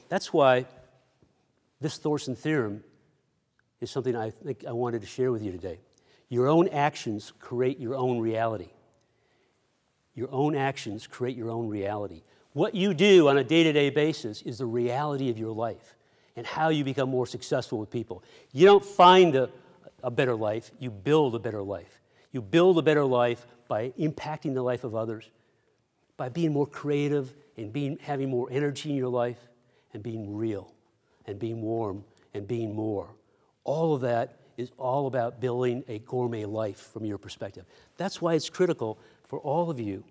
that's why this Thoreson theorem is something I think I wanted to share with you today. Your own actions create your own reality. Your own actions create your own reality. What you do on a day-to-day basis is the reality of your life and how you become more successful with people. You don't find a better life, you build a better life. You build a better life by impacting the life of others, by being more creative and having more energy in your life, and being real, and being warm, and being more. All of that is all about building a gourmet life from your perspective. That's why it's critical for all of you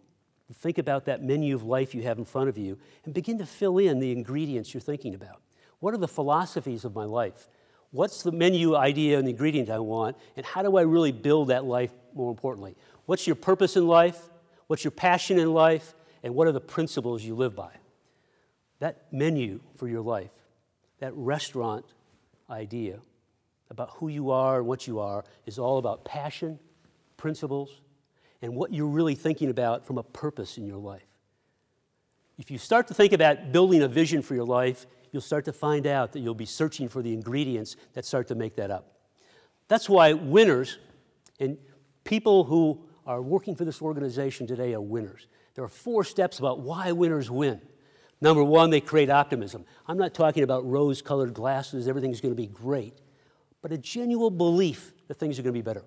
to think about that menu of life you have in front of you and begin to fill in the ingredients you're thinking about. What are the philosophies of my life? What's the menu idea and the ingredient I want, and how do I really build that life more importantly? What's your purpose in life? What's your passion in life? And what are the principles you live by? That menu for your life, that restaurant idea about who you are and what you are is all about passion, principles, and what you're really thinking about from a purpose in your life. If you start to think about building a vision for your life, you'll start to find out that you'll be searching for the ingredients that start to make that up. That's why winners and people who are working for this organization today are winners. There are 4 steps about why winners win. Number 1, they create optimism. I'm not talking about rose-colored glasses, everything's going to be great, but a genuine belief that things are going to be better.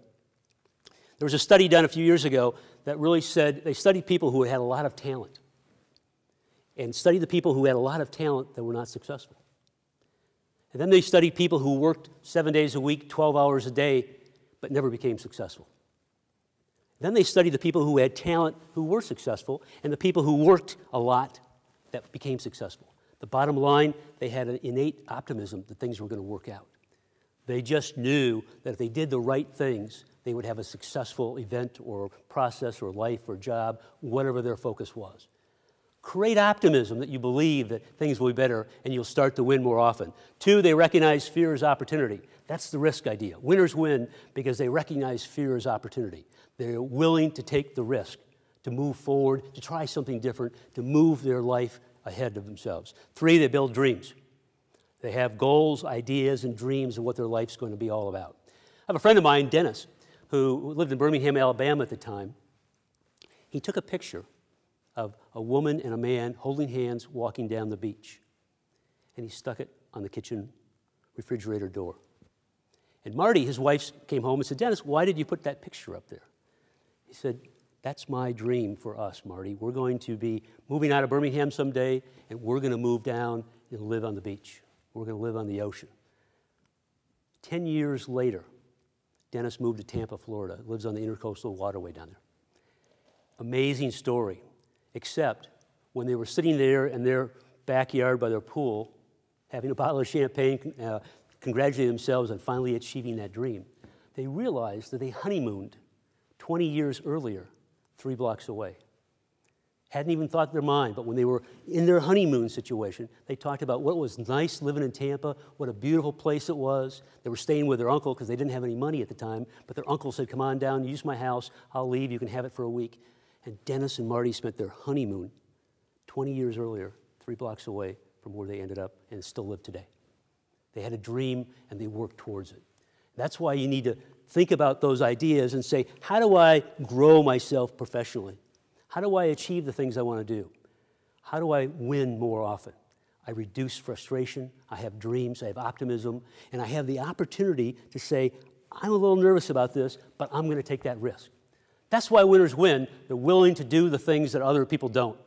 There was a study done a few years ago that really said, they studied people who had a lot of talent and studied the people who had a lot of talent that were not successful. And then they studied people who worked 7 days a week, 12 hours a day, but never became successful. Then they studied the people who had talent who were successful and the people who worked a lot that became successful. The bottom line, they had an innate optimism that things were going to work out. They just knew that if they did the right things, they would have a successful event or process or life or job, whatever their focus was. Create optimism that you believe that things will be better and you'll start to win more often. 2, they recognize fear as opportunity. That's the risk idea. Winners win because they recognize fear as opportunity. They're willing to take the risk, to move forward, to try something different, to move their life ahead of themselves. 3, they build dreams. They have goals, ideas, and dreams of what their life's going to be all about. I have a friend of mine, Dennis, who lived in Birmingham, Alabama at the time. He took a picture of a woman and a man holding hands walking down the beach. And he stuck it on the kitchen refrigerator door. And Marty, his wife, came home and said, "Dennis, why did you put that picture up there?" He said, "That's my dream for us, Marty. We're going to be moving out of Birmingham someday, and we're going to move down and live on the beach. We're going to live on the ocean." 10 years later, Dennis moved to Tampa, Florida, lives on the Intercoastal Waterway down there. Amazing story, except when they were sitting there in their backyard by their pool, having a bottle of champagne, congratulating themselves on finally achieving that dream, they realized that they honeymooned 20 years earlier, 3 blocks away. Hadn't even thought in their mind, but when they were in their honeymoon situation, they talked about what was nice living in Tampa, what a beautiful place it was. They were staying with their uncle because they didn't have any money at the time, but their uncle said, "Come on down, use my house, I'll leave, you can have it for a week." And Dennis and Marty spent their honeymoon 20 years earlier, 3 blocks away from where they ended up and still live today. They had a dream and they worked towards it. That's why you need to think about those ideas and say, how do I grow myself professionally? How do I achieve the things I want to do? How do I win more often? I reduce frustration, I have dreams, I have optimism, and I have the opportunity to say, I'm a little nervous about this, but I'm going to take that risk. That's why winners win. They're willing to do the things that other people don't.